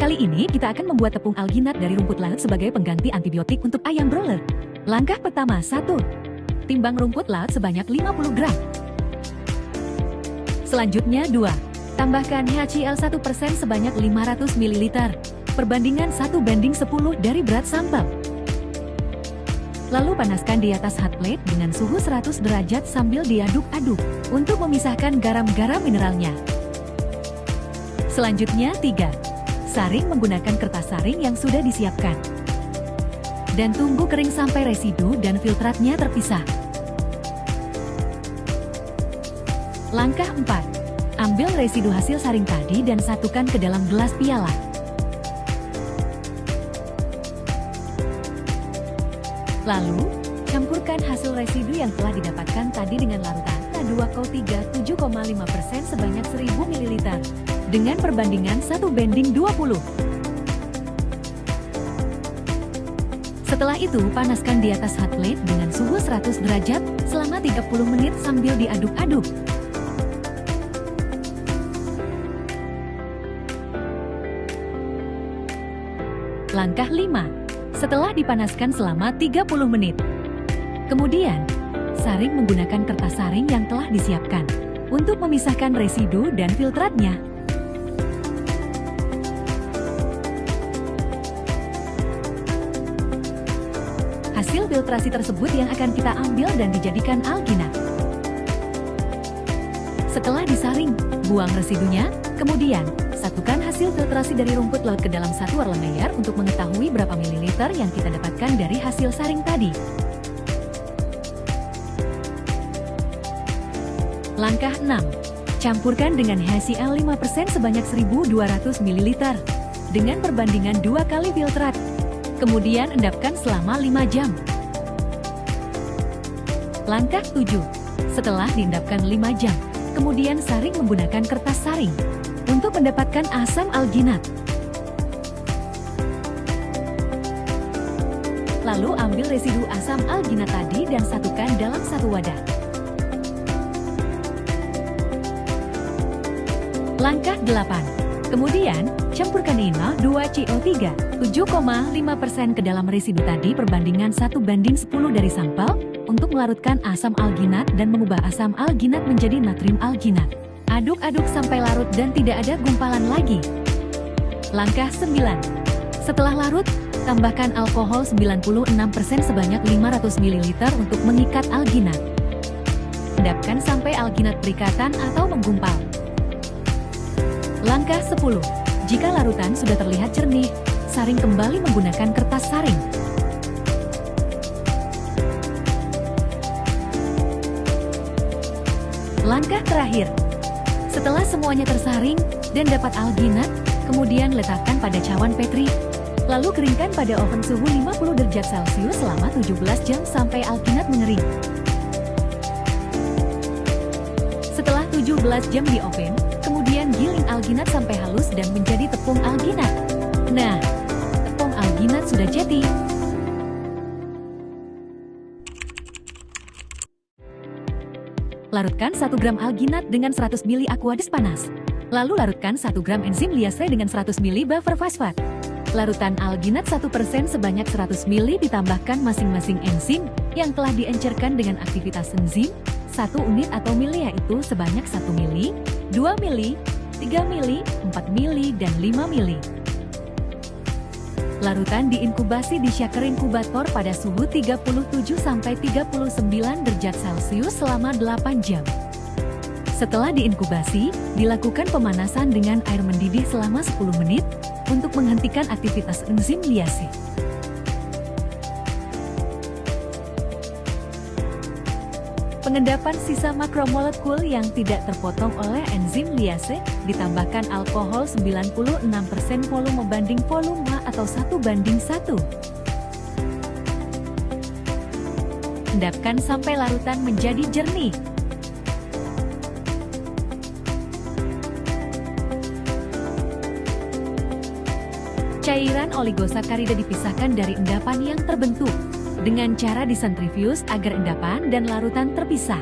Kali ini kita akan membuat tepung alginat dari rumput laut sebagai pengganti antibiotik untuk ayam broiler. Langkah pertama, 1. Timbang rumput laut sebanyak 50 gram. Selanjutnya 2. Tambahkan HCl 1% sebanyak 500 ml. Perbandingan 1:10 dari berat sampel. Lalu panaskan di atas hot plate dengan suhu 100 derajat sambil diaduk-aduk untuk memisahkan garam-garam mineralnya. Selanjutnya 3. Saring menggunakan kertas saring yang sudah disiapkan. Dan tunggu kering sampai residu dan filtratnya terpisah. Langkah 4. Ambil residu hasil saring tadi dan satukan ke dalam gelas piala. Lalu, campurkan hasil residu yang telah didapatkan tadi dengan larutan K2CO3 7,5% sebanyak 1000 ml dengan perbandingan 1:20. Setelah itu, panaskan di atas hot plate dengan suhu 100 derajat selama 30 menit sambil diaduk-aduk. Langkah 5. Setelah dipanaskan selama 30 menit. Kemudian, saring menggunakan kertas saring yang telah disiapkan untuk memisahkan residu dan filtratnya. Hasil filtrasi tersebut yang akan kita ambil dan dijadikan alginat. Setelah disaring, buang residunya, kemudian satukan hasil filtrasi dari rumput laut ke dalam satu layer untuk mengetahui berapa mililiter yang kita dapatkan dari hasil saring tadi. Langkah 6. Campurkan dengan HCl 5% sebanyak 1200 ml dengan perbandingan 2 kali filtrat. Kemudian endapkan selama 5 jam. Langkah 7. Setelah diendapkan 5 jam, kemudian saring menggunakan kertas saring untuk mendapatkan asam alginat. Lalu ambil residu asam alginat tadi dan satukan dalam satu wadah. Langkah 8. Kemudian, campurkan NO2CO3 7,5% ke dalam residu tadi perbandingan 1:10 dari sampel untuk melarutkan asam alginat dan mengubah asam alginat menjadi natrium alginat. Aduk-aduk sampai larut dan tidak ada gumpalan lagi. Langkah 9. Setelah larut, tambahkan alkohol 96% sebanyak 500 ml untuk mengikat alginat. Endapkan sampai alginat berikatan atau menggumpal. Langkah 10. Jika larutan sudah terlihat jernih, saring kembali menggunakan kertas saring. Langkah terakhir. Setelah semuanya tersaring dan dapat alginat, kemudian letakkan pada cawan Petri. Lalu keringkan pada oven suhu 50 derajat Celcius selama 17 jam sampai alginat mengering. Setelah 17 jam di oven, kemudian giling alginat sampai halus dan menjadi tepung alginat. Nah, tepung alginat sudah jadi. Larutkan 1 gram alginat dengan 100 ml aqueous panas. Lalu larutkan 1 gram enzim liase dengan 100 ml buffer fosfat. Larutan alginat 1% sebanyak 100 ml ditambahkan masing-masing enzim yang telah diencerkan dengan aktivitas enzim. 1 unit atau mili yaitu sebanyak 1 mili, 2 mili, 3 mili, 4 mili, dan 5 mili. Larutan diinkubasi di shaker inkubator pada suhu 37–39 derajat Celcius selama 8 jam. Setelah diinkubasi, dilakukan pemanasan dengan air mendidih selama 10 menit untuk menghentikan aktivitas enzim liase. Pengendapan sisa makromolekul yang tidak terpotong oleh enzim liase, ditambahkan alkohol 96% volume banding volume atau 1:1. Endapkan sampai larutan menjadi jernih. Cairan oligosakarida dipisahkan dari endapan yang terbentuk dengan cara disentrifuge agar endapan dan larutan terpisah.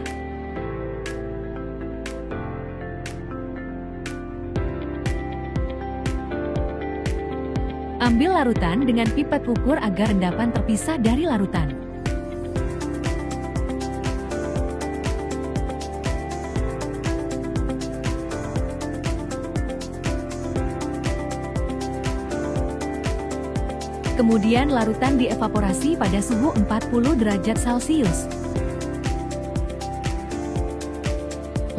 Ambil larutan dengan pipet ukur agar endapan terpisah dari larutan. Kemudian larutan dievaporasi pada suhu 40 derajat Celcius.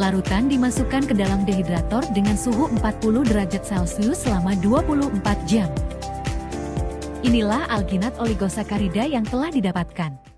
Larutan dimasukkan ke dalam dehidrator dengan suhu 40 derajat Celcius selama 24 jam. Inilah alginat oligosakarida yang telah didapatkan.